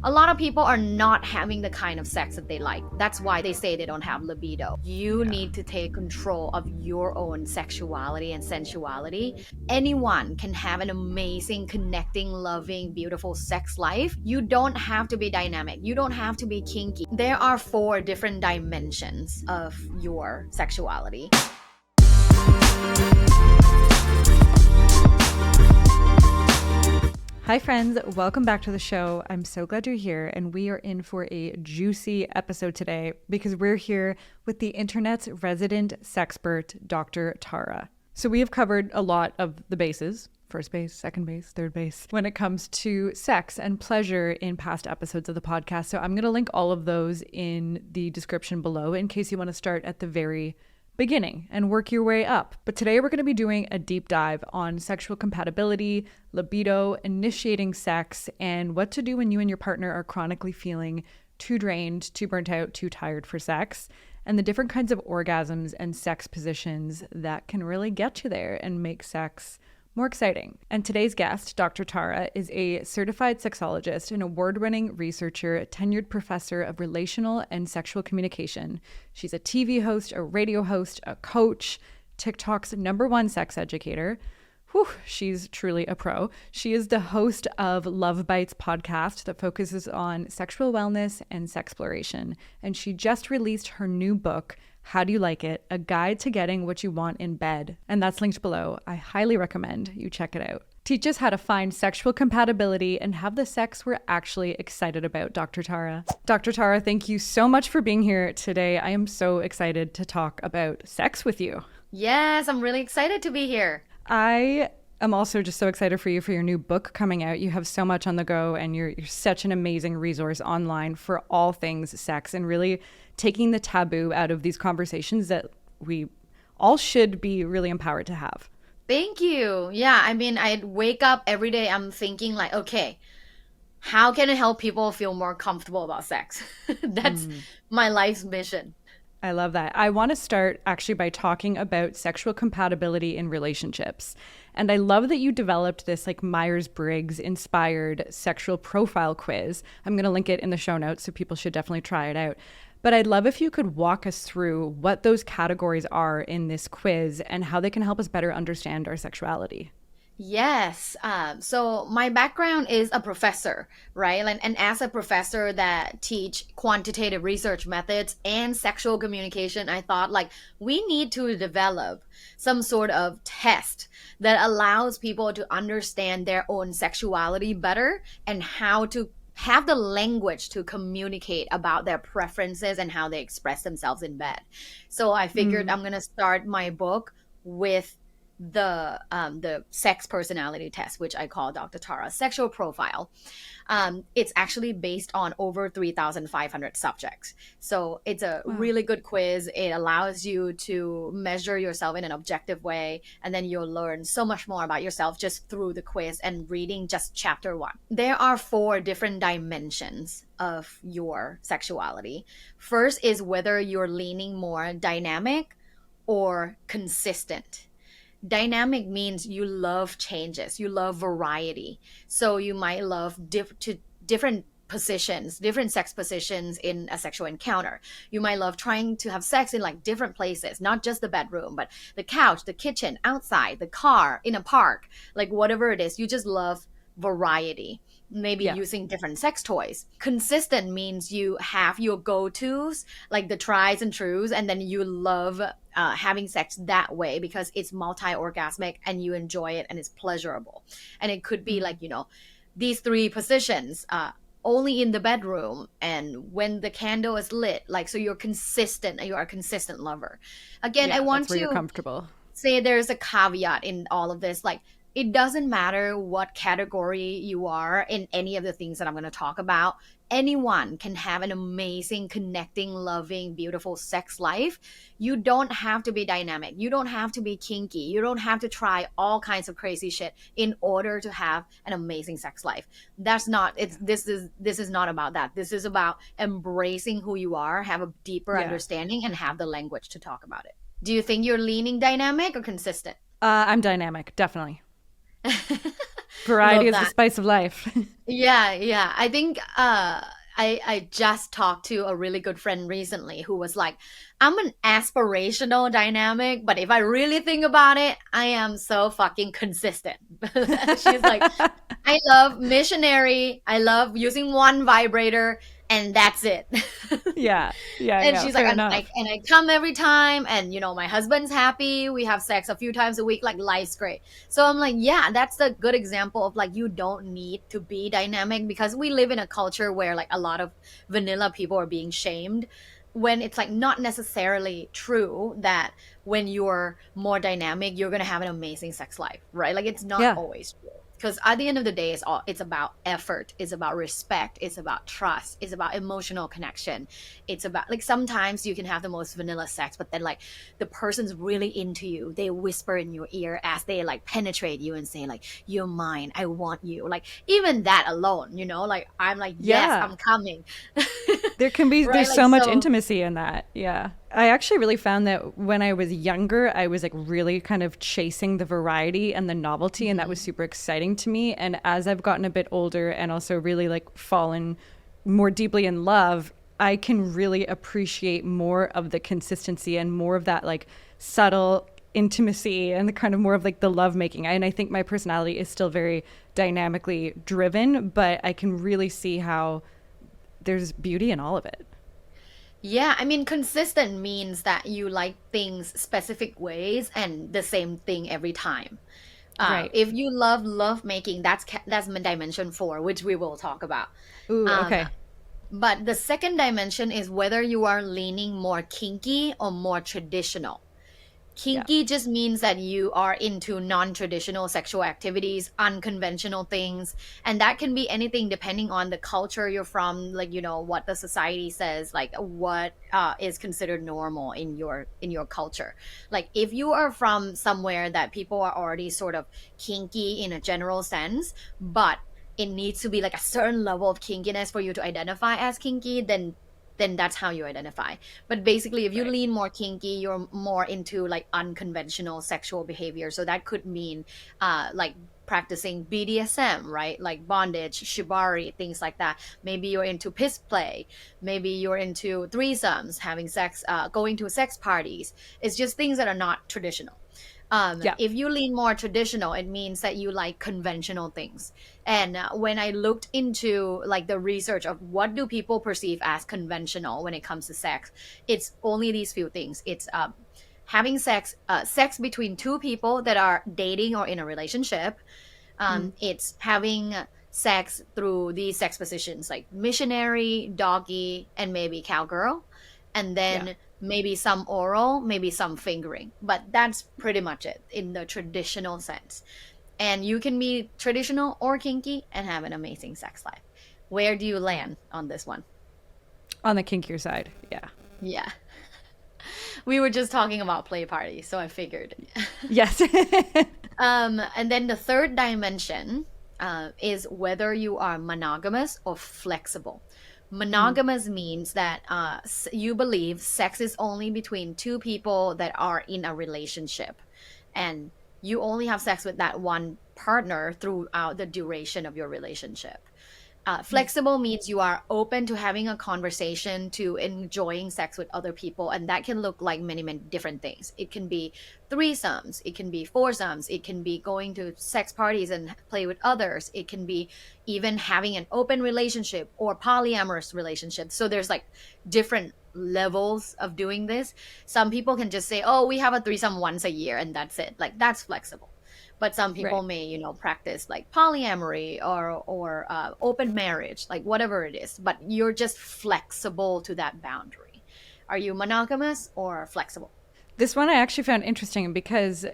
A lot of people are not having the kind of sex that they like. That's why they say they don't have libido. You need to take control of your own sexuality and sensuality. Anyone can have an amazing, connecting, loving, beautiful sex life. You don't have to be dynamic. You don't have to be kinky. There are 4 different dimensions of your sexuality. Hi friends, welcome back to the show. I'm so glad you're here, and we are in for a juicy episode today because we're here with the internet's resident sexpert, Dr. Tara. So we have covered a lot of the bases, first base, second base, third base, when it comes to sex and pleasure in past episodes of the podcast. So I'm going to link all of those in the description below in case you want to start at the very beginning and work your way up. But today we're going to be doing a deep dive on sexual compatibility, libido, initiating sex, and what to do when you and your partner are chronically feeling too drained, too burnt out, too tired for sex, and the different kinds of orgasms and sex positions that can really get you there and make sex more exciting. And today's guest, Dr. Tara, is a certified sexologist, an award-winning researcher, a tenured professor of relational and sexual communication. She's a TV host, a radio host, a coach, TikTok's #1 sex educator. Whew, she's truly a pro. She is the host of Luvbites Podcast that focuses on sexual wellness and sexploration. And she just released her new book, How Do You Like It? A Guide to Getting What You Want in Bed. And that's linked below. I highly recommend you check it out. Teach us how to find sexual compatibility and have the sex we're actually excited about, Dr. Tara. Dr. Tara, thank you so much for being here today. I am so excited to talk about sex with you. Yes, I'm really excited to be here. I am also just so excited for you for your new book coming out. You have so much on the go, and you're such an amazing resource online for all things sex and really taking the taboo out of these conversations that we all should be really empowered to have. Thank you. Yeah, I mean, I wake up every day, I'm thinking like, okay, how can I help people feel more comfortable about sex? That's my life's mission. I love that. I want to start actually by talking about sexual compatibility in relationships. And I love that you developed this like Myers-Briggs inspired sexual profile quiz. I'm going to link it in the show notes, so people should definitely try it out. But I'd love if you could walk us through what those categories are in this quiz and how they can help us better understand our sexuality. Yes. So my background is a professor, right? And as a professor that teach quantitative research methods and sexual communication, I thought like we need to develop some sort of test that allows people to understand their own sexuality better and how to have the language to communicate about their preferences and how they express themselves in bed. So I figured I'm going to start my book with the sex personality test, which I call Dr. Tara's sexual profile. It's actually based on over 3,500 subjects. So it's a really good quiz. It allows you to measure yourself in an objective way, and then you'll learn so much more about yourself just through the quiz and reading just chapter 1. There are 4 different dimensions of your sexuality. First is whether you're leaning more dynamic or consistent. Dynamic means you love changes, you love variety. So you might love different positions, different sex positions in a sexual encounter. You might love trying to have sex in like different places, not just the bedroom, but the couch, the kitchen, outside, the car, in a park, like whatever it is. You just love variety. Maybe using different sex toys. Consistent means you have your go-tos, like the tries and trues, and then you love having sex that way because it's multi-orgasmic and you enjoy it and it's pleasurable. And it could be like, these 3 positions, only in the bedroom and when the candle is lit, like, so you're consistent and you are a consistent lover. Again, I want to you're comfortable. Say there's a caveat in all of this, like, it doesn't matter what category you are in any of the things that I'm going to talk about. Anyone can have an amazing, connecting, loving, beautiful sex life. You don't have to be dynamic. You don't have to be kinky. You don't have to try all kinds of crazy shit in order to have an amazing sex life. That's not, this is not about that. This is about embracing who you are, have a deeper understanding, and have the language to talk about it. Do you think you're leaning dynamic or consistent? I'm dynamic, definitely. Variety Love is the that. spice of life. Yeah, yeah. I think I just talked to a really good friend recently who was like, I'm an aspirational dynamic, but if I really think about it, I am so fucking consistent. She's like, I love missionary, I love using one vibrator, and that's it. Yeah. Yeah. And Yeah. she's like, Fair I enough. and I come every time, and my husband's happy. We have sex a few times a week, like life's great. So I'm like, yeah, that's a good example of like you don't need to be dynamic because we live in a culture where like a lot of vanilla people are being shamed when it's like not necessarily true that when you're more dynamic, you're gonna have an amazing sex life, right? Like it's not Yeah. always true. Because at the end of the day, it's about effort, it's about respect, it's about trust, it's about emotional connection. It's about like sometimes you can have the most vanilla sex, but then like the person's really into you, they whisper in your ear as they like penetrate you and say like, you're mine, I want you. Like even that alone, like I'm like, yes, Yeah. I'm coming. There's Right, like so much so. intimacy in that. Yeah. I actually really found that when I was younger, I was like really kind of chasing the variety and the novelty, and that was Mhm. super exciting to me. And as I've gotten a bit older and also really like fallen more deeply in love, I can really appreciate more of the consistency and more of that like subtle intimacy and the kind of more of like the love making. And I think my personality is still very dynamically driven, but I can really see how there's beauty in all of it. Yeah, I mean, consistent means that you like things specific ways and the same thing every time. Right. If you love making, that's dimension four, which we will talk about. Ooh, Um, okay. but the second dimension is whether you are leaning more kinky or more traditional. Yeah. Kinky just means that you are into non-traditional sexual activities, unconventional things, and that can be anything depending on the culture you're from, like what the society says, like what is considered normal in your culture. Like if you are from somewhere that people are already sort of kinky in a general sense, but it needs to be like a certain level of kinkiness for you to identify as kinky, then that's how you identify. But basically, if you Right. lean more kinky, you're more into like unconventional sexual behavior. So that could mean like practicing BDSM, right? Like bondage, shibari, things like that. Maybe you're into piss play. Maybe you're into threesomes, having sex, going to sex parties. It's just things that are not traditional. Yeah. If you lean more traditional, it means that you like conventional things. And when I looked into like the research of what do people perceive as conventional when it comes to sex, it's only these few things. It's having sex between two people that are dating or in a relationship. Mm. It's having sex through these sex positions like missionary, doggy, and maybe cowgirl, and Yeah. then maybe some oral, maybe some fingering. But that's pretty much it in the traditional sense. And you can be traditional or kinky and have an amazing sex life. Where do you land on this one? On the kinkier side. Yeah. Yeah. We were just talking about play party, so I figured. Yes. And then the third dimension is whether you are monogamous or flexible. Mm. Monogamous means that you believe sex is only between two people that are in a relationship, and you only have sex with that one partner throughout the duration of your relationship. Flexible means you are open to having a conversation, to enjoying sex with other people, and that can look like many, many different things. It can be threesomes, it can be foursomes, it can be going to sex parties and play with others, it can be even having an open relationship or polyamorous relationship. So there's like different levels of doing this. Some people can just say, "Oh, we have a threesome once a year," and that's it. Like that's flexible. But some people Right. may practice like polyamory or open marriage, like whatever it is, but you're just flexible to that boundary. Are you monogamous or flexible? This one I actually found interesting because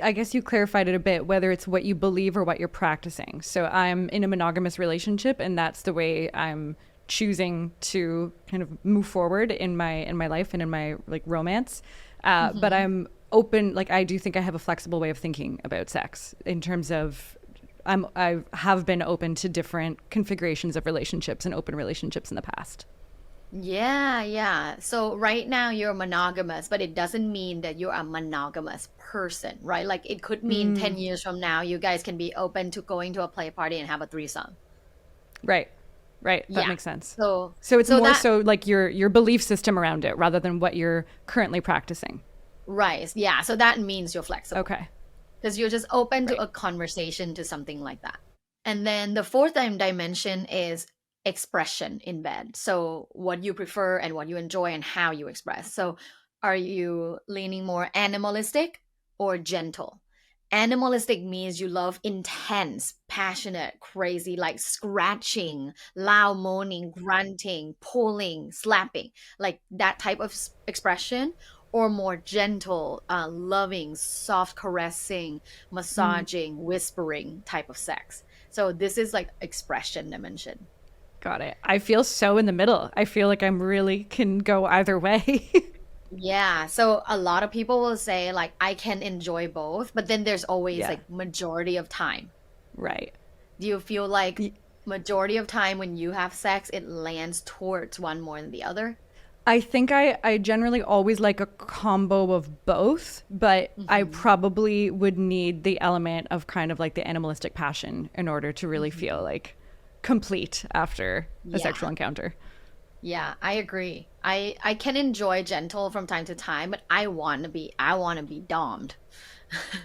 I guess you clarified it a bit, whether it's what you believe or what you're practicing. So I'm in a monogamous relationship, and that's the way I'm choosing to kind of move forward in my life and in my like romance. But Hmm. I'm open. Like I do think I have a flexible way of thinking about sex in terms of I have been open to different configurations of relationships and open relationships in the past. Yeah, yeah. So right now you're monogamous, but it doesn't mean that you're a monogamous person, right? Like it could mean 10 Mm, years from now you guys can be open to going to a play party and have a threesome. right. Right. That Yeah. makes sense. So So it's so more that so like your belief system around it rather than what you're currently practicing. right. Yeah, so that means you're flexible Okay. because you're just open to Right. a conversation to something like that. And then the fourth dimension is expression in bed. So, what you prefer and what you enjoy and how you express. So, are you leaning more animalistic or gentle? Animalistic means you love intense, passionate, crazy, like scratching, loud moaning, grunting, pulling, slapping, like that type of expression, or more gentle, loving, soft caressing, Mm, massaging, whispering type of sex. So this is like expression dimension. got it. I feel so in the middle. I feel like I'm really can go either way. Yeah. So a lot of people will say like I can enjoy both, but then there's always Yeah. like majority of time. Right. Do you feel like Y- majority of time when you have sex it lands towards one more than the other? I think I generally always like a combo of both, but I Hmm. probably would need the element of kind of like the animalistic passion in order to really feel Hmm. like complete after a Yeah. sexual encounter. Yeah, I agree. I can enjoy gentle from time to time, but I want to be domed.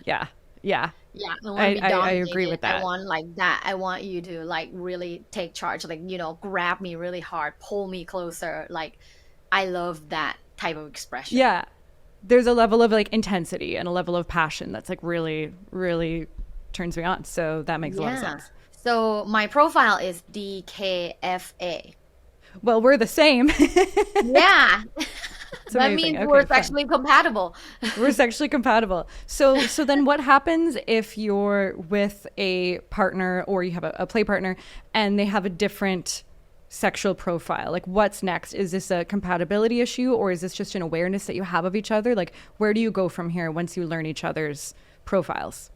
Yeah. Yeah. Yeah, I want to I, be I, I agree dominated. with I that. want like that. I want you to like really take charge, like, grab me really hard, pull me closer. Like, I love that type of expression. Yeah. There's a level of like intensity and a level of passion that's like really, really turns me on. So that makes a lot of Yeah. sense. So my profile is DKFA. Well, we're the same. Yeah. It's That amazing. means we're Okay, fun. sexually compatible. We're sexually compatible. So then what happens if you're with a partner or you have a play partner and they have a different sexual profile? Like what's next? Is this a compatibility issue or is this just an awareness that you have of each other? Like where do you go from here once you learn each other's profiles?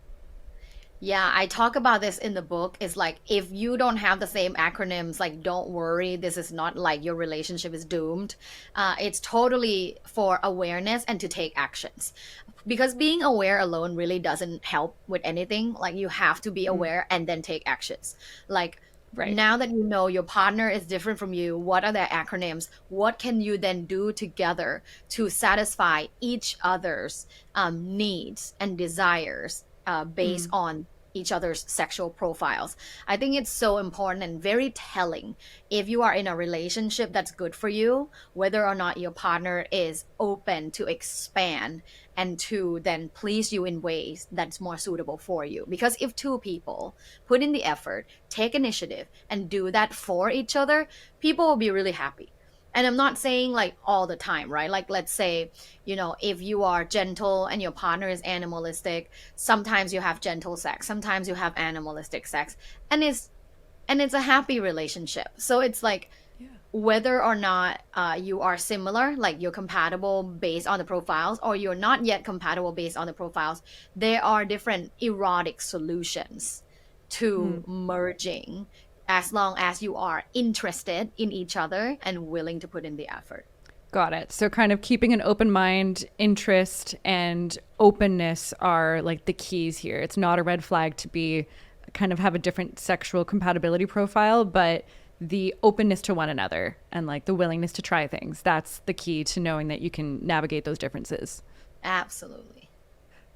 Yeah, I talk about this in the book. Is like if you don't have the same acronyms, like don't worry, this is not like your relationship is doomed. It's totally for awareness and to take actions. Because being aware alone really doesn't help with anything. Like you have to be Mm, aware and then take actions. Like right. now that you know your partner is different from you, what are their acronyms? What can you then do together to satisfy each other's needs and desires based Mm, on each other's sexual profiles? I think it's so important and very telling if you are in a relationship that's good for you, whether or not your partner is open to expand and to then please you in ways that's more suitable for you. Because if two people put in the effort, take initiative, and do that for each other, people will be really happy. And I'm not saying like all the time, right? Like, let's say, if you are gentle and your partner is animalistic, sometimes you have gentle sex, sometimes you have animalistic sex, and it's a happy relationship. So it's like yeah. whether or not you are similar, like you're compatible based on the profiles, or you're not yet compatible based on the profiles, there are different erotic solutions to Mm. merging as long as you are interested in each other and willing to put in the effort. Got it. So kind of keeping an open mind, interest, and openness are like the keys here. It's not a red flag to be kind of have a different sexual compatibility profile, but the openness to one another and like the willingness to try things. That's the key to knowing that you can navigate those differences. Absolutely.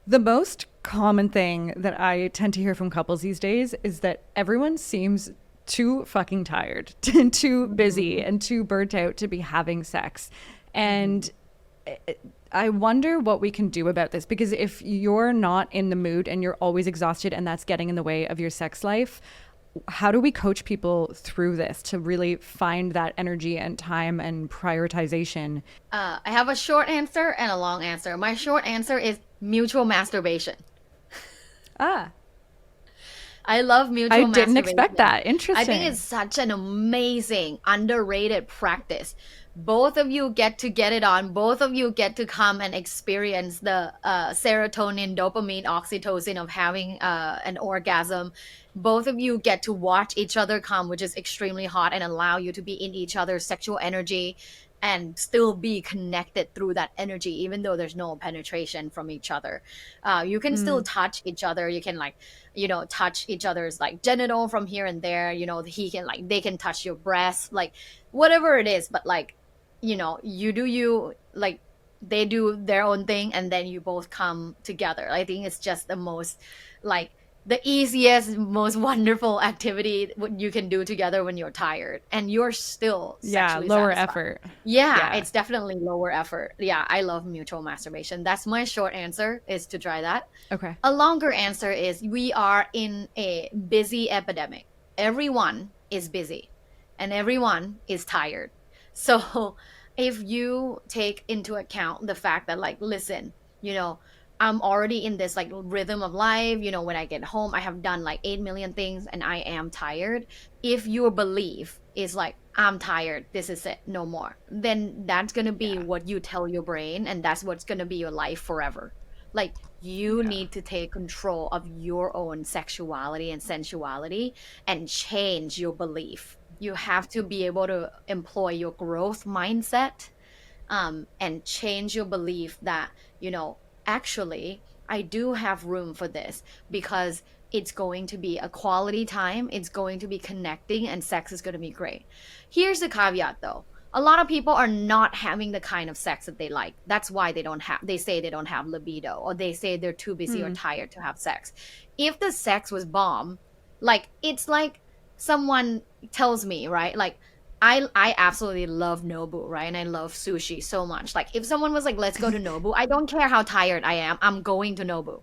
The most common thing that I tend to hear from couples these days is that everyone seems too fucking tired and too busy Hmm. and too burnt out to be having sex. Hmm. And I wonder what we can do about this because if you're not in the mood and you're always exhausted and that's getting in the way of your sex life, how do we coach people through this to really find that energy and time and prioritization? I have a short answer and a long answer. My short answer is mutual masturbation. Ah, I love I mutual didn't expect masturbation. that. I think it's Interesting. such an amazing, underrated practice. Both of you get to get it on. Both of you get to come and experience the serotonin, dopamine, oxytocin of having an orgasm. Both of you get to watch each other come, which is extremely hot, and allow you to be in each other's sexual energy and still be connected through that energy, even though there's no penetration from each other. You can still Mm, touch each other. You can like touch each other's like genital from here and there. He can like they can touch your breast, like whatever it is. But like, you do you, like they do their own thing, and then you both come together. I think it's just the most like the easiest, most wonderful activity what you can do together when you're tired and you're still yeah, sexually lower satisfied. effort. Yeah, Yeah. it's definitely lower effort. Yeah, I love mutual masturbation. That's my short answer, is to try that. Okay. A longer answer is we are in a busy epidemic. Everyone is busy and everyone is tired. So if you take into account the fact that, like, listen, you know, I'm already in this like rhythm of life, when I get home, I have done like 8 million things and I am tired. If your belief is like, I'm tired, this is it, no more, then that's going to be Yeah. what you tell your brain, and that's what's going to be your life forever. Like, you Yeah. need to take control of your own sexuality and sensuality and change your belief. You have to be able to employ your growth mindset, and change your belief that, actually, I do have room for this because it's going to be a quality time, it's going to be connecting, and sex is going to be great. Here's the caveat though. A lot of people are not having the kind of sex that they like. That's why they say they don't have libido, or they say they're too busy or Hmm. tired to have sex. If the sex was bomb, like it's like someone tells me, right? Like, I absolutely love Nobu, right? And I love sushi so much. Like, if someone was like, "Let's go to Nobu," I don't care how tired I am. I'm going to Nobu.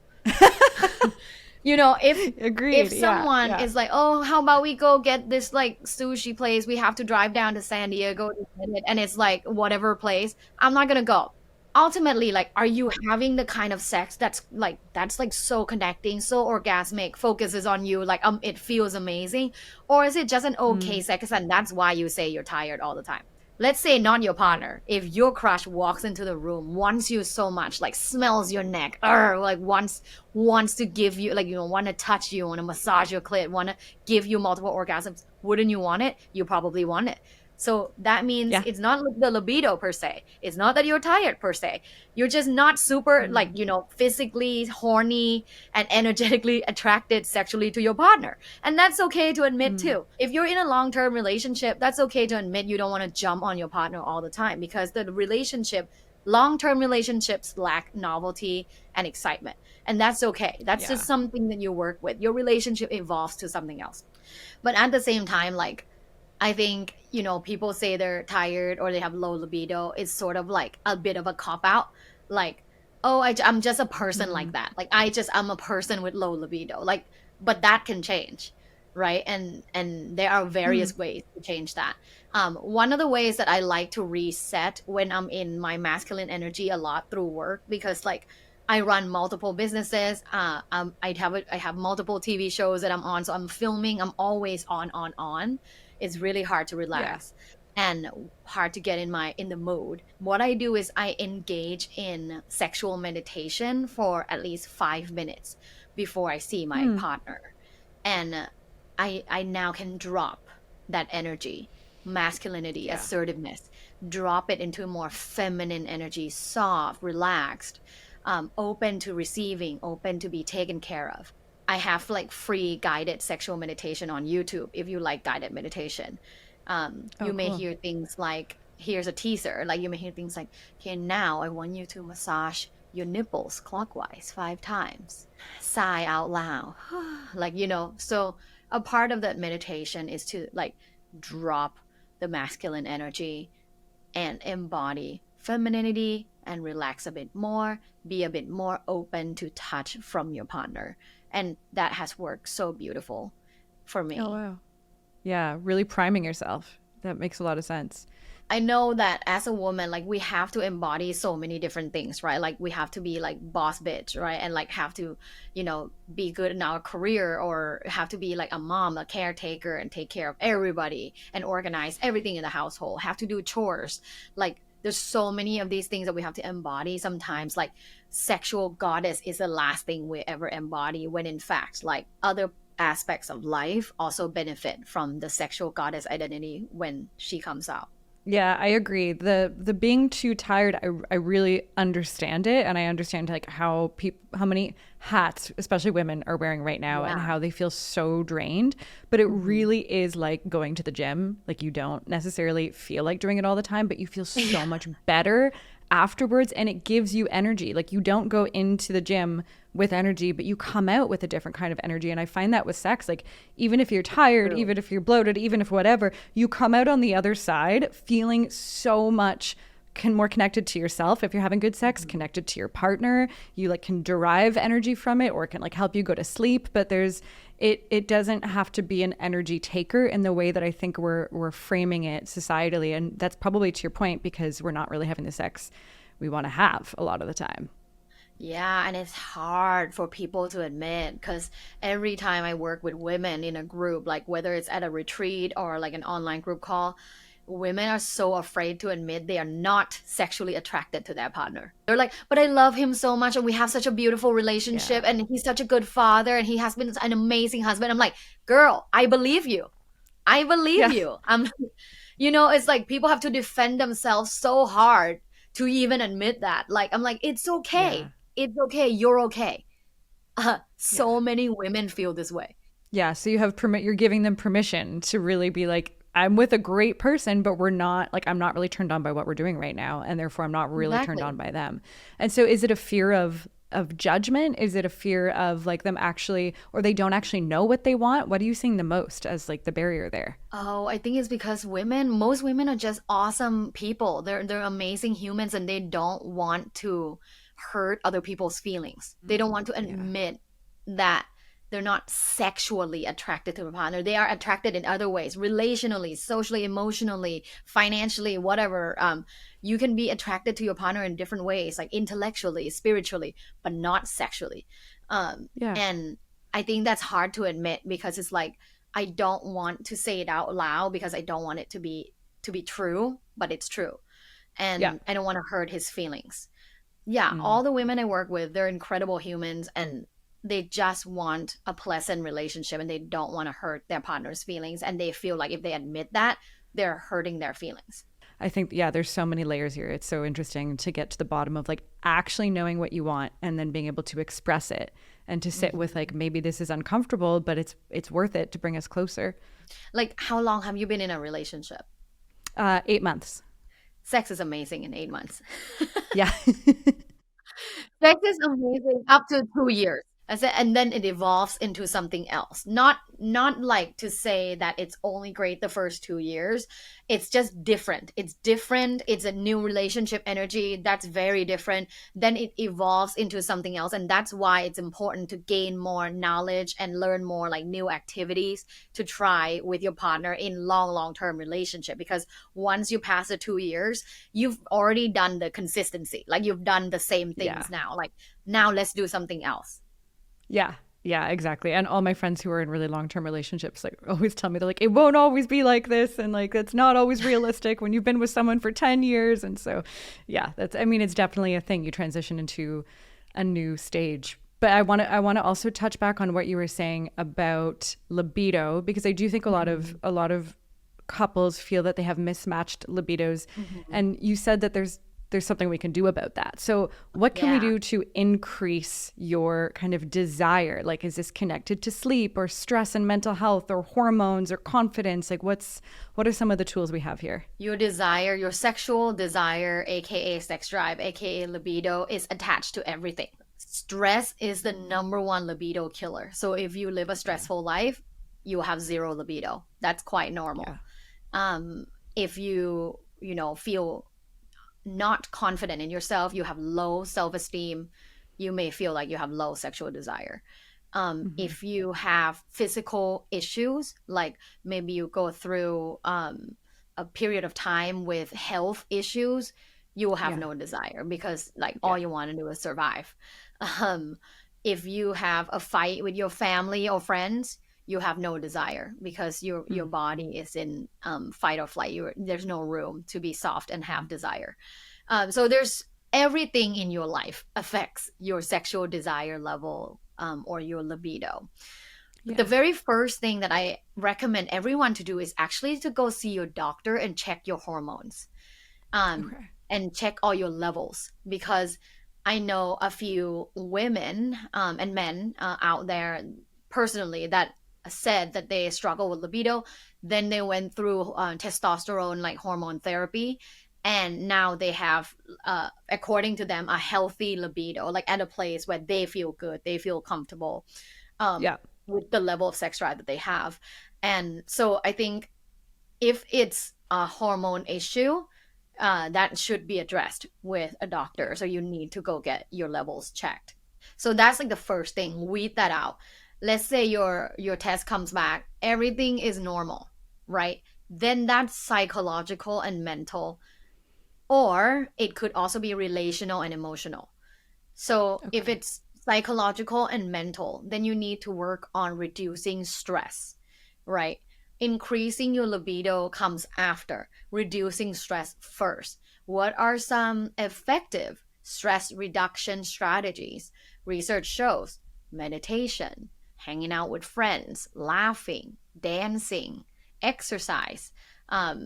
If Agreed. Yeah. someone Yeah. is like, "Oh, how about we go get this like sushi place? We have to drive down to San Diego to get it," and it's like whatever place, I'm not gonna go. Ultimately, like, are you having the kind of sex that's like so connecting, so orgasmic, focuses on you, like it feels amazing, or is it just an okay Mm. sex and that's why you say you're tired all the time? Let's say not your partner. If your crush walks into the room, wants you so much, like smells your neck, like wants to give you, like, want to touch you, want to massage your clit, want to give you multiple orgasms, wouldn't you want it? You probably want it. So that means Yeah. it's not the libido per se. It's not that you're tired per se. You're just not super, like, Mm. physically horny and energetically attracted sexually to your partner. And that's okay to admit Mm. too. If you're in a long term relationship, that's okay to admit you don't want to jump on your partner all the time, because long term relationships lack novelty and excitement. And that's okay. That's just Yeah. something that you work with. Your relationship evolves to something else. But at the same time, like, I think, people say they're tired or they have low libido. It's sort of like a bit of a cop out. Like, oh, I'm just a person like Mm. that. Like, I'm a person with low libido. Like, but that can change, right? And there are Mm. various ways to change that. One of the ways that I like to reset when I'm in my masculine energy a lot through work, because like I run multiple businesses. I have multiple TV shows that I'm on, so I'm filming. I'm always on. It's really hard to Yeah. relax and hard to get in the mood. What I do is I engage in sexual meditation for at least 5 minutes before I see my Hmm. partner, and I now can drop that energy, masculinity, Yeah. assertiveness, drop it into more feminine energy, soft, relaxed, open to receiving, open to be taken care of. I have like free guided sexual meditation on YouTube if you like guided meditation. You Oh, may cool. hear things like, here's a teaser, like you may hear things like, okay, now I want you to massage your nipples clockwise 5 times. Sigh out loud. Like, so a part of that meditation is to like drop the masculine energy and embody femininity and relax a bit more, be a bit more open to touch from your partner. And that has worked so beautiful for Oh, me. wow. Yeah. Really priming yourself. That makes a lot of sense. I know that as a woman, like we have to embody so many different things, right? Like we have to be like boss bitch, right? And like have to, be good in our career, or have to be like a mom, a caretaker, and take care of everybody and organize everything in the household, have to do chores. Like there's so many of these things that we have to embody. Sometimes like sexual goddess is the last thing we ever embody, when in fact, like other aspects of life also benefit from the sexual goddess identity when she comes out. Yeah, I agree. The being too tired, I really understand it, and I understand like how many hats, especially women, are wearing right now, and Yeah. how they feel so drained. But it Mhm. really is like going to the gym. Like you don't necessarily feel like doing it all the time, but you feel so much better afterwards, and it gives you energy. Like you don't go into the gym with energy, but you come out with a different kind of energy. And I find that with sex, like even if you're tired, True. even if you're bloated, even if whatever, you come out on the other side feeling so much more connected to yourself. If you're having good sex, Mhm. connected to your partner, you like can derive energy from it, or it can like help you go to sleep. But it doesn't have to be an energy taker in the way that I think we're framing it societally. And that's probably to your point, because we're not really having the sex we want to have a lot of the time. Yeah, and it's hard for people to admit, because every time I work with women in a group, like whether it's at a retreat or like an online group call, women are so afraid to admit they are not sexually attracted to their partner. They're like, but I love him so much and we have such a beautiful relationship Yeah. and he's such a good father and he has been an amazing husband. I'm like, girl, I believe you. I believe Yeah. you. It's like people have to defend themselves so hard to even admit that. Like, I'm like, it's Yeah. okay. It's okay. You're okay. Yeah. So many women feel this way. Yeah, so you're giving them permission to really be like, I'm with a great person, but we're not like, I'm not really turned on by what we're doing right now, and therefore I'm not really turned on Exactly. by them. And so is it a fear of judgment? Is it a fear of like them actually, or they don't actually know what they want? What are you seeing the most as like the barrier there? Oh, I think it's because most women are just awesome people. They're amazing humans and they don't want to hurt other people's feelings. They don't want to Yeah. admit that they're not sexually attracted to a partner. They are attracted in other ways, relationally, socially, emotionally, financially, whatever. You can be attracted to your partner in different ways, like intellectually, spiritually, but not sexually. Yeah. And I think that's hard to admit, because it's like I don't want to say it out loud because I don't want it to be true, but it's true. Yeah. And I don't want to hurt his feelings. Yeah, Mm. all the women I work with, they're incredible humans and they just want a pleasant relationship and they don't want to hurt their partner's feelings, and they feel like if they admit that, they're hurting their feelings. I think, yeah, there's so many layers here. It's so interesting to get to the bottom of like actually knowing what you want and then being able to express it and to sit with like, Mhm. maybe this is uncomfortable, but it's worth it to bring us closer. Like, how long have you been in a relationship? 8 months. Sex is amazing in 8 months. Yeah. Sex is amazing up to 2 years. I said, and then it evolves into something else. Not like to say that it's only great the first 2 years. It's just different. It's different. It's a new relationship energy that's very different. Then it evolves into something else, and that's why it's important to gain more knowledge and learn more like new activities to try with your partner in long term relationship. Because once you pass the 2 years, you've already done the consistency. Like you've done the same Yeah. things now. Like now let's do something else. Yeah. Yeah, exactly. And all my friends who are in really long-term relationships like always tell me, they're like, it won't always be like this, and like it's not always realistic when you've been with someone for 10 years. And so yeah, that's, I mean, it's definitely a thing. You transition into a new stage. But I want to also touch back on what you were saying about libido, because I do think Mhm. a lot of couples feel that they have mismatched libidos, Mhm. and you said that there's something we can do about that. So what can we Yeah. do to increase your kind of desire? Like, is this connected to sleep or stress and mental health or hormones or confidence? Like, what are some of the tools we have here? Your desire, your sexual desire, aka sex drive, aka libido, is attached to everything. Stress is the number one libido killer. So if you live a Yeah. stressful life, you will have zero libido. That's quite normal. Yeah. Um, if feel not confident in yourself, you have low self-esteem, you may feel like you have low sexual desire. Hmm. If you have physical issues, like maybe you go through a period of time with health issues, you will have Yeah. no desire because like all Yeah. you want to do is survive. Um, if you have a fight with your family or friends, you have no desire because your Mm. body is in fight or flight. There's no room to be soft and have desire. So there's everything in your life affects your sexual desire level or your libido. But the Yeah. very first thing that I recommend everyone to do is actually to go see your doctor and check your hormones, um, Okay. and check all your levels because I know a few women and men out there personally that said that they struggle with libido. Then they went through testosterone like hormone therapy, and now they have, according to them, a healthy libido, like at a place where they feel good, they feel comfortable um, Yeah. with the level of sex drive that they have. And so I think if it's a hormone issue, that should be addressed with a doctor. Yeah. So you need to go get your levels checked. So that's like the first thing. Weed that out. Let's say your test comes back, everything is normal, right? Then that's psychological and mental, or it could also be relational and emotional. So if Okay. it's psychological and mental, then you need to work on reducing stress, right? Increasing your libido comes after, reducing stress first. What are some effective stress reduction strategies? Research shows meditation, hanging out with friends, laughing, dancing, exercise.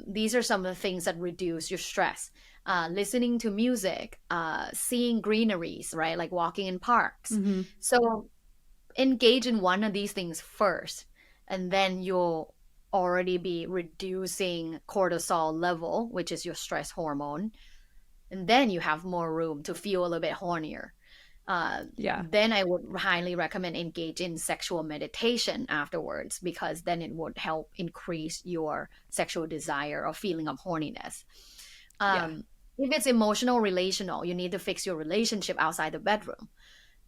These are some of the things that reduce your stress. Listening to music, seeing greeneries, right? Like walking in parks. Mm-hmm. So engage in one of these things first, and then you'll already be reducing cortisol level, which is your stress hormone. And then you have more room to feel a little bit hornier. Yeah. Then I would highly recommend engage in sexual meditation afterwards because then it would help increase your sexual desire or feeling of horniness. Yeah. Um, if it's emotional, relational, you need to fix your relationship outside the bedroom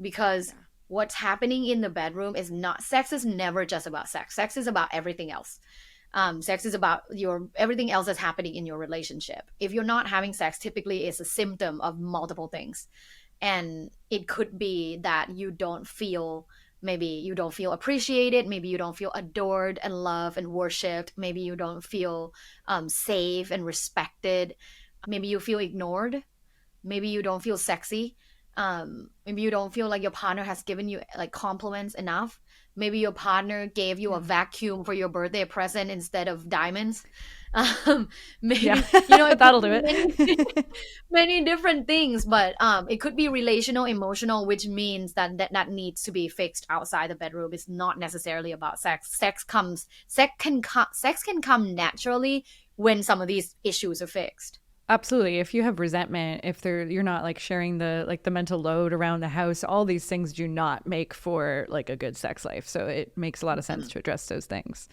because Yeah. what's happening in the bedroom is not sex is never just about sex. Sex is about everything else. Sex is about your everything else that's happening in your relationship. If you're not having sex, typically it's a symptom of multiple things, and it could be that you don't feel, maybe you don't feel appreciated, maybe you don't feel adored and loved and worshipped, maybe you don't feel safe and respected, maybe you feel ignored, maybe you don't feel sexy, maybe you don't feel like your partner has given you like compliments enough, maybe your partner gave you a Yeah. vacuum for your birthday present instead of diamonds. Yeah. Maybe it could That'll be do many it. many different things, but it could be relational, emotional, which means that needs to be fixed outside the bedroom. It's not necessarily about sex. Sex can come naturally when some of these issues are fixed. Absolutely. If you have resentment, if you're not like sharing the mental load around the house, all these things do not make for like a good sex life. So it makes a lot of sense Mhm. to address those things.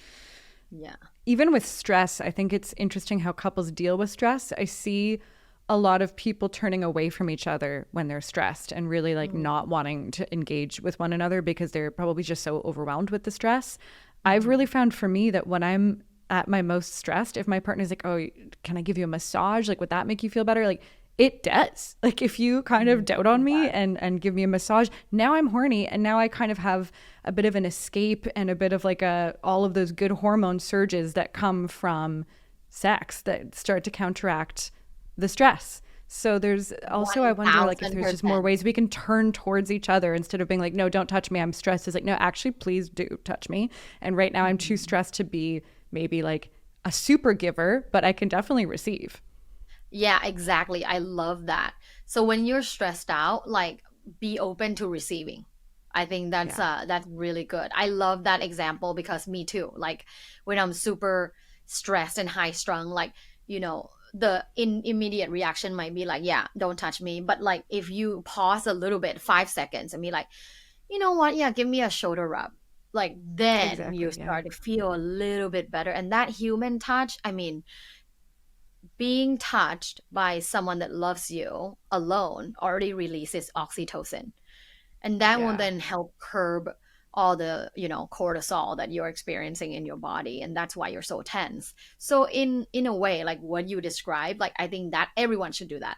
Yeah. Even with stress, I think it's interesting how couples deal with stress. I see a lot of people turning away from each other when they're stressed and really like Mm-hmm. not wanting to engage with one another because they're probably just so overwhelmed with the stress. I've really Mm-hmm. found for me that when I'm at my most stressed, if my partner's like, "Oh, can I give you a massage? Like, would that make you feel better?" Like, it does. Like, if you kind of doubt on me and give me a massage, now I'm horny and now I kind of have a bit of an escape and a bit of like all of those good hormone surges that come from sex that start to counteract the stress. So there's also, I wonder like if there's just more 1000%. ways we can turn towards each other instead of being like, no, don't touch me, I'm stressed. It's like, no, actually, please do touch me. And right now I'm too Mhm. stressed to be maybe like a super giver, but I can definitely receive. Yeah, exactly. I love that. So when you're stressed out, like be open to receiving. I think Yeah. that's really good. I love that example because me too. Like when I'm super stressed and high strung, like, the immediate reaction might be like, yeah, don't touch me. But like if you pause a little bit, 5 seconds, and be like, you know what? Yeah, give me a shoulder rub. Like then you Exactly. Yeah. start to feel a little bit better. And that human touch, I mean, being touched by someone that loves you alone already releases oxytocin. And that will Yeah. then help curb all the, cortisol that you're experiencing in your body, and that's why you're so tense. So in a way, like what you described, like I think that everyone should do that.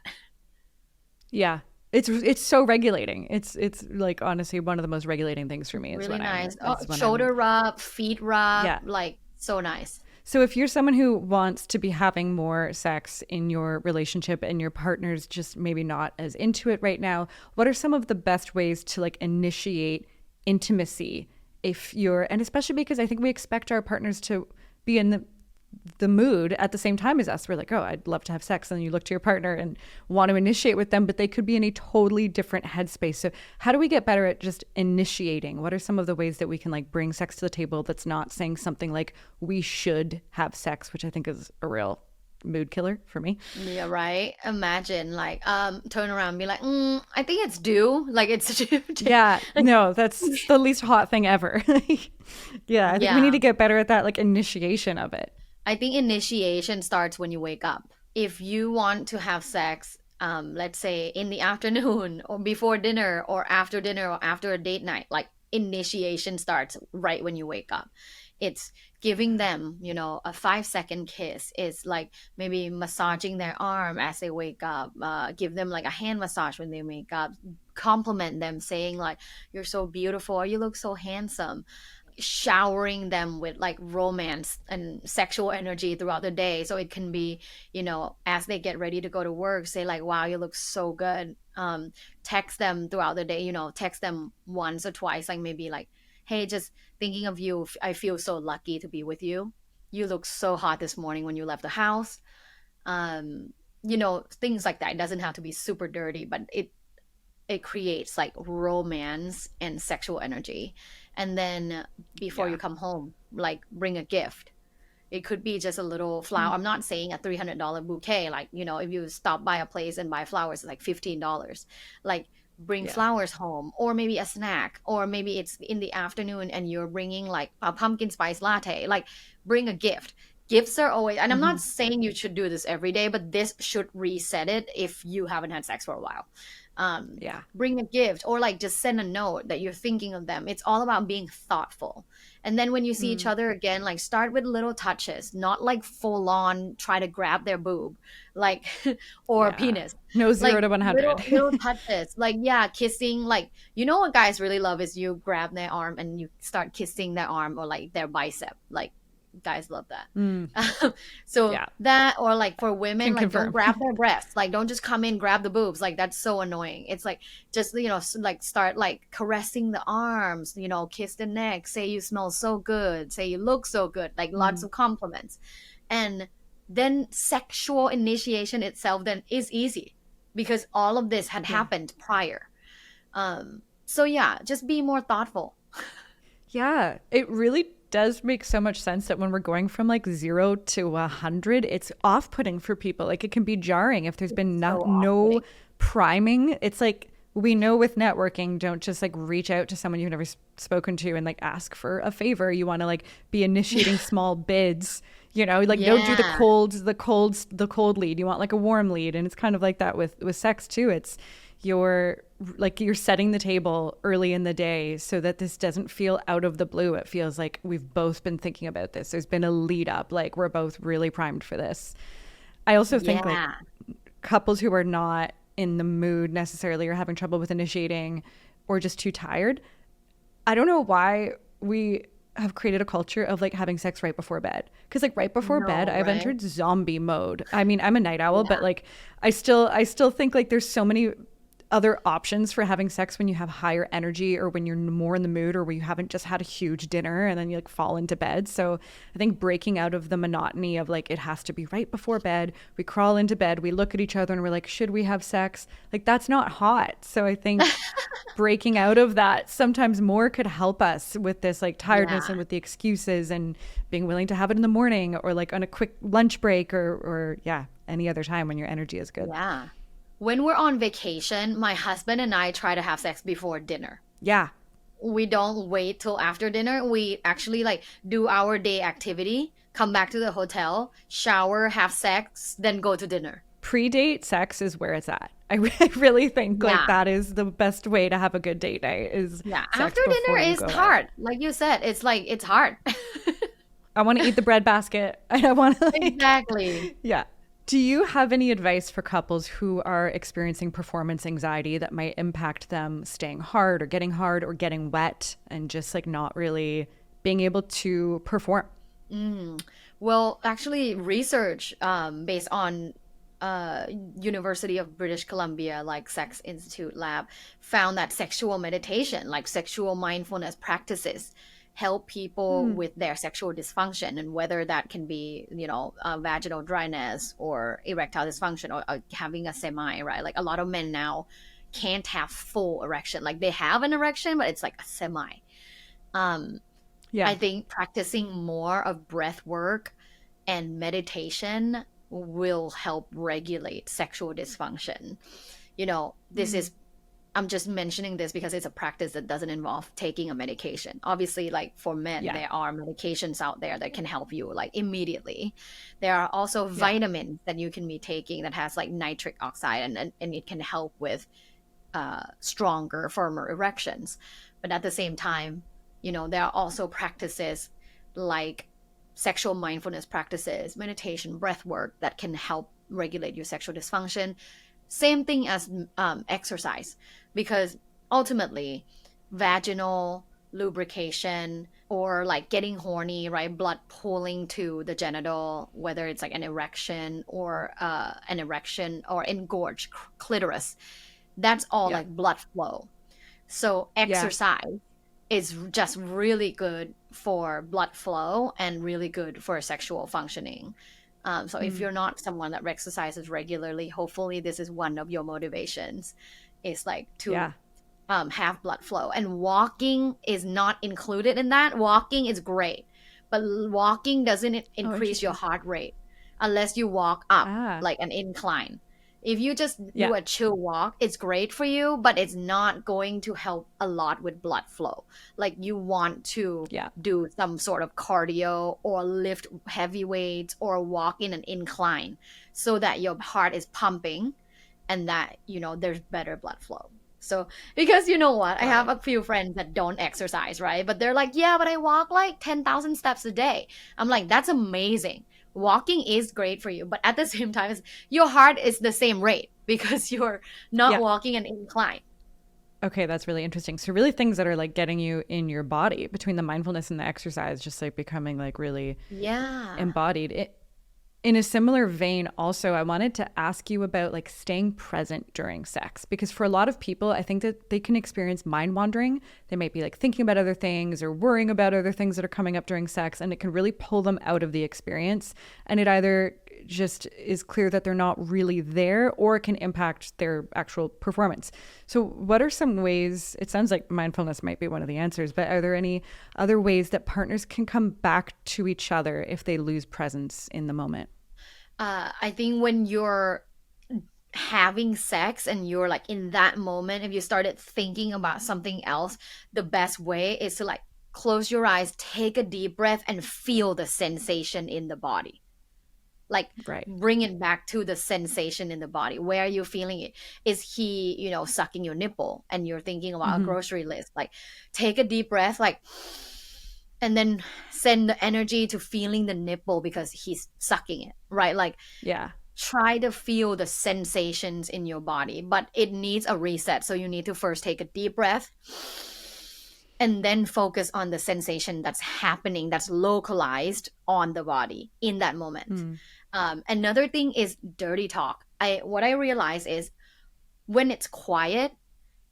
Yeah. It's so regulating. It's like honestly one of the most regulating things for me is Really when I'm nice. Oh, is when I'm shoulder rub, feet rub, yeah. like so nice. So if you're someone who wants to be having more sex in your relationship and your partner's just maybe not as into it right now, what are some of the best ways to like initiate intimacy if you're, and especially because I think we expect our partners to be in the mood at the same time as us. We're like, oh, I'd love to have sex. And then you look to your partner and want to initiate with them, but they could be in a totally different headspace. So how do we get better at just initiating? What are some of the ways that we can like bring sex to the table that's not saying something like we should have sex, which I think is a real mood killer for me. Yeah, right. Imagine like turn around and be like, I think it's due. Like it's due. Yeah, no, that's the least hot thing ever. Yeah, I think we need Yeah. to get better at that like initiation of it. I think initiation starts when you wake up. If you want to have sex, let's say in the afternoon or before dinner or after a date night, like initiation starts right when you wake up. It's giving them, a 5-second kiss. It's like maybe massaging their arm as they wake up. Give them like a hand massage when they wake up. Compliment them, saying like, "You're so beautiful," or "You look so handsome." Showering them with like romance and sexual energy throughout the day, so it can be, as they get ready to go to work, say like, "Wow, you look so good." Text them throughout the day, text them once or twice, like maybe like, "Hey, just thinking of you, I feel so lucky to be with you. You look so hot this morning when you left the house." Things like that. It doesn't have to be super dirty, but it creates like romance and sexual energy. And then before Yeah. you come home, like bring a gift. It could be just a little flower. I'm not saying a $300 bouquet. Like, if you stop by a place and buy flowers, it's like $15. Like, bring Yeah. flowers home, or maybe a snack, or maybe it's in the afternoon and you're bringing like a pumpkin spice latte. Like, bring a gift. Gifts are always, and I'm Hmm. not saying you should do this every day, but this should reset it if you haven't had sex for a while. Yeah. Bring a gift, or like just send a note that you're thinking of them. It's all about being thoughtful. And then when you see each Mm. other again, like start with little touches, not like full on try to grab their boob, like or Yeah. penis. No Like 0 to 100. little touches. Like, yeah, kissing. Like, what guys really love is you grab their arm and you start kissing their arm or like their bicep. Like, guys love that. Mm. So Yeah. that, or like for women, Can like don't confirm. grab their breasts. Like, don't just come in, grab the boobs. Like, that's so annoying. It's like, just, like start like caressing the arms, kiss the neck, say you smell so good, say you look so good, like lots Mm. of compliments. And then sexual initiation itself then is easy because all of this had Yeah. happened prior. So yeah, just be more thoughtful. Yeah, it really does make so much sense that when we're going from like 0 to 100, it's off-putting for people. Like it can be jarring if there's been So no off-putting. priming. It's like we know with networking, don't just like reach out to someone you've never spoken to and like ask for a favor. You want to like be initiating small bids. Like don't do Yeah. the cold lead. You want like a warm lead, and it's kind of like that with sex too. It's you're setting the table early in the day so that this doesn't feel out of the blue. It feels like we've both been thinking about this. There's been a lead up, like we're both really primed for this. I also think like Yeah. couples who are not in the mood necessarily or having trouble with initiating or just too tired, I don't know why we have created a culture of like having sex right before bed. Because like right before bed, No, I've right? entered zombie mode. I mean, I'm a night owl, Yeah. but like I still think like there's so many other options for having sex when you have higher energy or when you're more in the mood or where you haven't just had a huge dinner and then you like fall into bed. So I think breaking out of the monotony of like it has to be right before bed. We crawl into bed, we look at each other and we're like, should we have sex? Like that's not hot. So I think breaking out of that sometimes more could help us with this like tiredness Yeah. and with the excuses and being willing to have it in the morning or like on a quick lunch break or yeah, any other time when your energy is good. Yeah. When we're on vacation, my husband and I try to have sex before dinner. Yeah. We don't wait till after dinner. We actually like do our day activity, come back to the hotel, shower, have sex, then go to dinner. pre-date sex is where it's at. I really think like Yeah. that is the best way to have a good date night is Yeah. sex After before dinner you is go out. hard. Like you said, it's like it's hard. I want to eat the bread basket. I want to like, Exactly. yeah. Do you have any advice for couples who are experiencing performance anxiety that might impact them staying hard or getting wet and just like not really being able to perform? Mm. Well, actually, research based on uh, University of British Columbia, like Sex Institute Lab, found that sexual meditation, like sexual mindfulness practices, help people Mm. with their sexual dysfunction, and whether that can be, vaginal dryness or erectile dysfunction or having a semi, right? Like a lot of men now can't have full erection. Like they have an erection, but it's like a semi. Um, I Yeah. think practicing more of breath work and meditation will help regulate sexual dysfunction. This Mm. is, I'm just mentioning this because it's a practice that doesn't involve taking a medication. Obviously, like for men, Yeah. there are medications out there that can help you like immediately. There are also Yeah. vitamins that you can be taking that has like nitric oxide and it can help with stronger, firmer erections. But at the same time, there are also practices like sexual mindfulness practices, meditation, breath work that can help regulate your sexual dysfunction. Same thing as exercise, because ultimately, vaginal lubrication or like getting horny, right? Blood pooling to the genital, whether it's like an erection or engorged clitoris, that's all Yeah. like blood flow. So Yeah. exercise is just really good for blood flow and really good for sexual functioning. So if Mm. you're not someone that exercises regularly, hopefully this is one of your motivations, is like to Yeah. have blood flow. And walking is not included in that. Walking is great, but walking doesn't Oh, increase your interesting. heart rate unless you walk up Ah. like an incline. If you just Yeah. do a chill walk, it's great for you, but it's not going to help a lot with blood flow. Like you want to Yeah. do some sort of cardio or lift heavy weights or walk in an incline so that your heart is pumping and that, there's better blood flow. So, because you know what, I Got have it. a few friends that don't exercise, right? But they're like, yeah, but I walk like 10,000 steps a day. I'm like, that's amazing. Walking is great for you, but at the same time, your heart is the same rate because you're not Yeah. walking an incline. Okay, that's really interesting. So really things that are like getting you in your body between the mindfulness and the exercise, just like becoming like really Yeah. embodied. In a similar vein, also, I wanted to ask you about like staying present during sex because for a lot of people, I think that they can experience mind wandering. They might be like thinking about other things or worrying about other things that are coming up during sex, and it can really pull them out of the experience. And it either just is clear that they're not really there or it can impact their actual performance. So, what are some ways? It sounds like mindfulness might be one of the answers, but are there any other ways that partners can come back to each other if they lose presence in the moment? I think when you're having sex and you're like in that moment, if you started thinking about something else, the best way is to like close your eyes, take a deep breath, and feel the sensation in the body. Like Right. bring it back to the sensation in the body. Where are you feeling it? Is he, sucking your nipple and you're thinking about a Hmm. grocery list? Like take a deep breath, like, and then send the energy to feeling the nipple because he's sucking it, right? Like Yeah. try to feel the sensations in your body, but it needs a reset. So you need to first take a deep breath and then focus on the sensation that's happening, that's localized on the body in that moment. Mm. Another thing is dirty talk. What I realize is when it's quiet,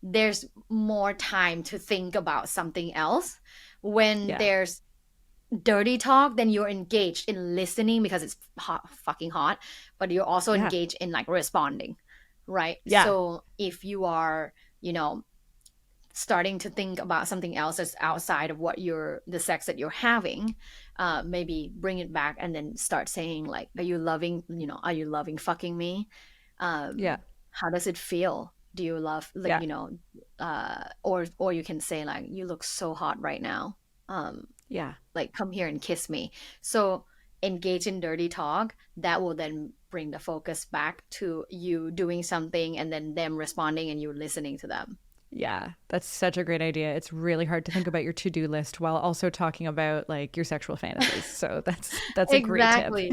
there's more time to think about something else. When Yeah. there's dirty talk, then you're engaged in listening because it's hot, fucking hot, but you're also Yeah. engaged in like responding, right? Yeah. So if you are, starting to think about something else that's outside of the sex that you're having, maybe bring it back and then start saying like, are you loving fucking me? Yeah. How does it feel? Do you love, like, Yeah. or you can say like, you look so hot right now. Yeah. Like come here and kiss me. So engage in dirty talk, that will then bring the focus back to you doing something and then them responding and you listening to them. Yeah, that's such a great idea. It's really hard to think about your to-do list while also talking about like your sexual fantasies. So that's a great tip. Exactly.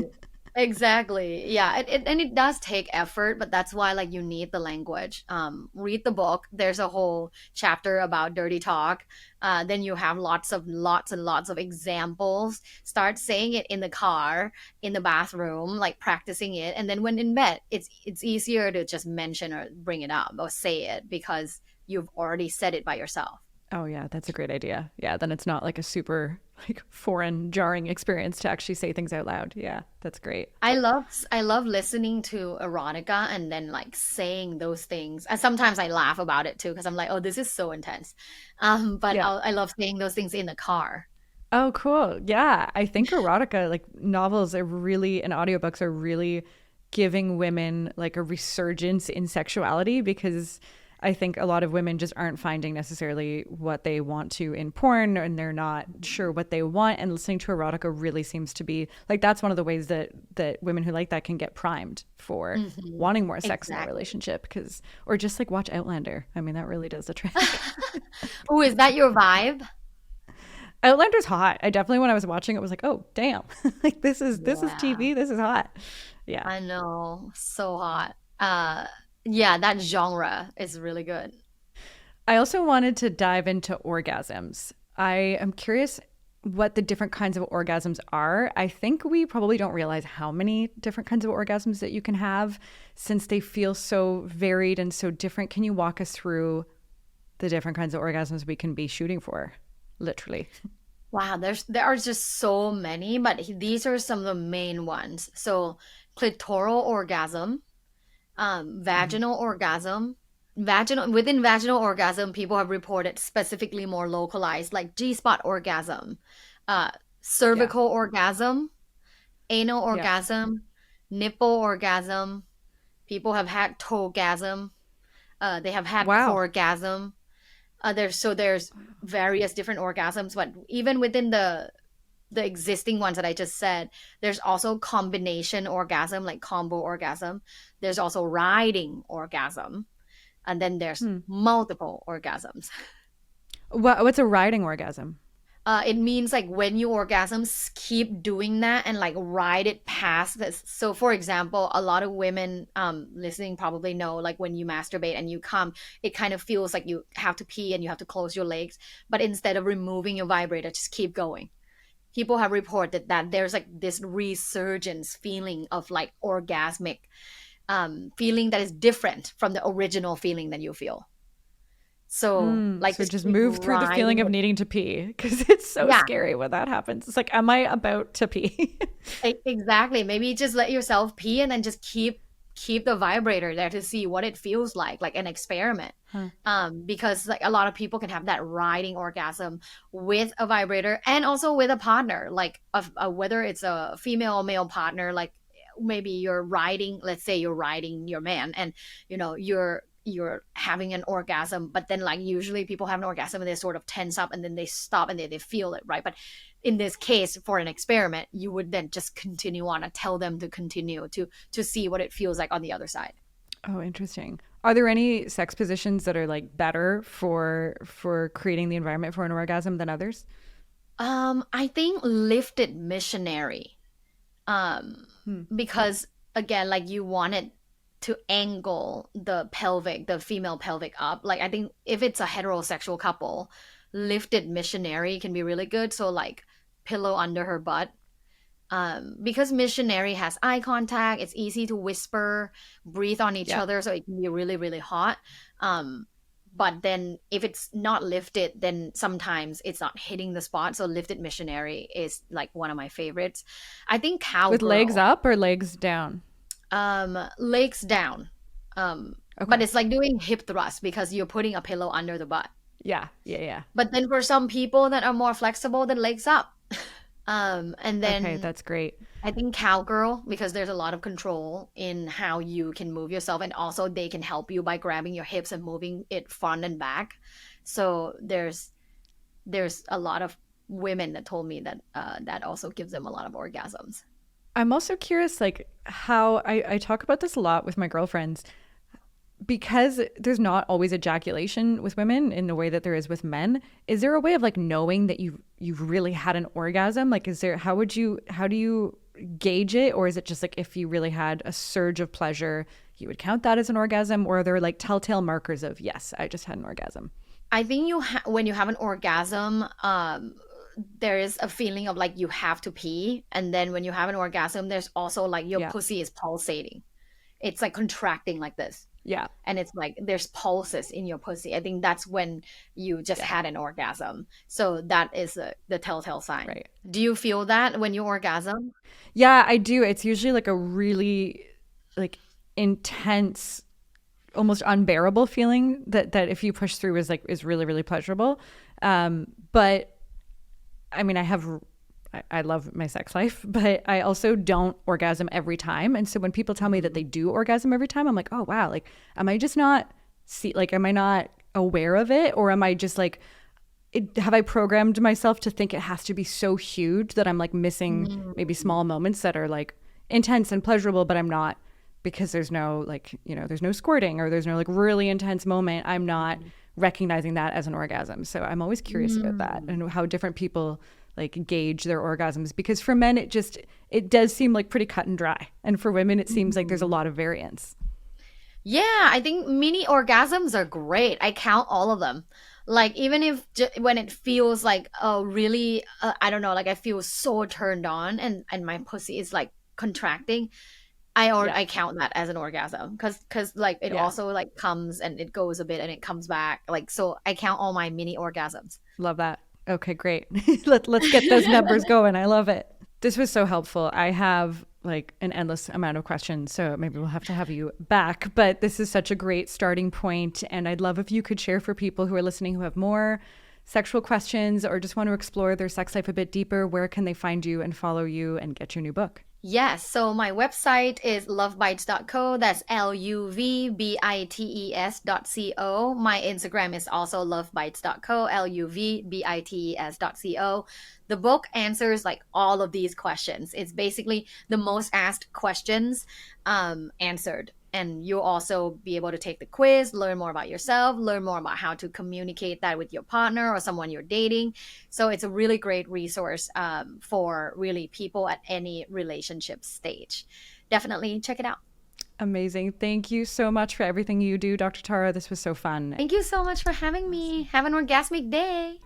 Exactly. Yeah. And it does take effort, but that's why like you need the language. Read the book. There's a whole chapter about dirty talk. Then you have lots and lots of examples. Start saying it in the car, in the bathroom, like practicing it. And then when in bed, it's easier to just mention or bring it up or say it because you've already said it by yourself. Oh yeah, that's a great idea. Yeah, then it's not like a super like foreign jarring experience to actually say things out loud. Yeah, that's great. I love listening to erotica and then like saying those things. And sometimes I laugh about it too because I'm like, oh, this is so intense. But Yeah. I love saying those things in the car. Oh, cool. Yeah, I think erotica, like novels are really and audiobooks are really giving women like a resurgence in sexuality because I think a lot of women just aren't finding necessarily what they want to in porn and they're not sure what they want and listening to erotica really seems to be like that's one of the ways that women who like that can get primed for Hmm. wanting more sex in their Exactly. relationship because or just like watch Outlander. I mean, that really does the trick. Oh, is that your vibe? Outlander's hot. I definitely when I was watching it was like, "Oh, damn. Like this is Yeah, TV. This is hot." Yeah. I know. So hot. Yeah, that genre is really good. I also wanted to dive into orgasms. I am curious what the different kinds of orgasms are. I think we probably don't realize how many different kinds of orgasms that you can have since they feel so varied and so different. Can you walk us through the different kinds of orgasms we can be shooting for? Literally. Wow, there are just so many, but these are some of the main ones. So, clitoral orgasm, Mhm. vaginal orgasm. Vaginal within vaginal orgasm, people have reported specifically more localized, like G-spot orgasm, uh, Yeah. cervical orgasm, anal Yeah. orgasm, nipple orgasm. People have had toegasm. They have had Wow. coregasm. There's various different orgasms, but even within the existing ones that I just said, there's also combination orgasm, like combo orgasm. There's also riding orgasm, and then there's Hmm. multiple orgasms. What's a riding orgasm? It means like when you orgasms, keep doing that and like ride it past this. So, for example, a lot of women listening probably know like when you masturbate and you come, it kind of feels like you have to pee and you have to close your legs. But instead of removing your vibrator, just keep going. People have reported that there's like this resurgence feeling of like orgasmic feeling that is different from the original feeling that you feel. So like So just just keep move through the feeling riding of it. needing to pee because it's so Yeah, scary when that happens. It's like, am I about to pee? exactly. Maybe just let yourself pee and then just keep the vibrator there to see what it feels like an experiment. Huh. Because like a lot of people can have that riding orgasm with a vibrator and also with a partner, like whether it's a female or male partner, like maybe you're riding, let's say you're riding your man and you're having an orgasm, but then like usually people have an orgasm and they sort of tense up and then they stop and they feel it, right? But in this case, for an experiment, you would then just continue on and tell them to continue to see what it feels like on the other side. Oh, interesting. Are there any sex positions that are like better for creating the environment for an orgasm than others? I think lifted missionary. Um, Hmm. because again, like you wanted to angle the female pelvic up. Like I think if it's a heterosexual couple, lifted missionary can be really good. So like pillow under her butt. Because missionary has eye contact, it's easy to whisper, breathe on each Yeah. other, so it can be really, really hot. Um, but then if it's not lifted, then sometimes it's not hitting the spot. So lifted missionary is like one of my favorites. I think With legs cowgirl, up or legs down? legs down. But Okay. it's like doing hip thrust because you're putting a pillow under the butt. Yeah. Yeah. Yeah. But then for some people that are more flexible, then legs up. And Okay. then That's great. I think cowgirl because there's a lot of control in how you can move yourself, and also they can help you by grabbing your hips and moving it front and back. So there's a lot of women that told me that that also gives them a lot of orgasms. I'm also curious, like, how I talk about this a lot with my girlfriends because there's not always ejaculation with women in the way that there is with men. Is there a way of like knowing that you've really had an orgasm? Like, is there, how do you gauge it? Or is it just like if you really had a surge of pleasure, you would count that as an orgasm? Or are there like telltale markers of, yes, I just had an orgasm? I think when you have an orgasm, there is a feeling of like you have to pee, and then when you have an orgasm, there's also like your Yeah. pussy is pulsating. It's like contracting like this, Yeah. and it's like there's pulses in your pussy. I think that's when you just Yeah. had an orgasm. So that is the telltale sign. Right. Do you feel that when you orgasm? Yeah, I do. It's usually like a really like intense, almost unbearable feeling that if you push through is really, really pleasurable. But I mean, I love my sex life, but I also don't orgasm every time. And so when people tell me that they do orgasm every time, I'm like, oh wow, like am I just not am I not aware of it, or am I just like have I programmed myself to think it has to be so huge that I'm like missing maybe Mm. small moments that are like intense and pleasurable, but I'm not because there's no like, there's no squirting or there's no like really intense moment. I'm not recognizing that as an orgasm. So I'm always curious about that Mm. and how different people like gauge their orgasms because for men it does seem like pretty cut and dry. And for women it seems like there's a Mm. lot of variance. Yeah, I think mini orgasms are great. I count all of them. Like even if when it feels like really I don't know, like I feel so turned on and my pussy is like contracting, Yeah. I count that as an orgasm cuz like it Yeah. also like comes and it goes a bit and it comes back. Like so I count all my mini orgasms. Love that. Okay, great. Let's get those numbers going. I love it. This was so helpful. I have like an endless amount of questions, so maybe we'll have to have you back. But this is such a great starting point, and I'd love if you could share for people who are listening who have more sexual questions or just want to explore their sex life a bit deeper. Where can they find you and follow you and get your new book? Yes, so my website is luvbites.co. That's LUVBITES.co. My Instagram is also luvbites.co, LUVBITES.co. The book answers like all of these questions. It's basically the most asked questions answered. And you'll also be able to take the quiz, learn more about yourself, learn more about how to communicate that with your partner or someone you're dating. So it's a really great resource for really people at any relationship stage. Definitely check it out. Amazing. Thank you so much for everything you do, Dr. Tara. This was so fun. Thank you so much for having me. Have an orgasmic day.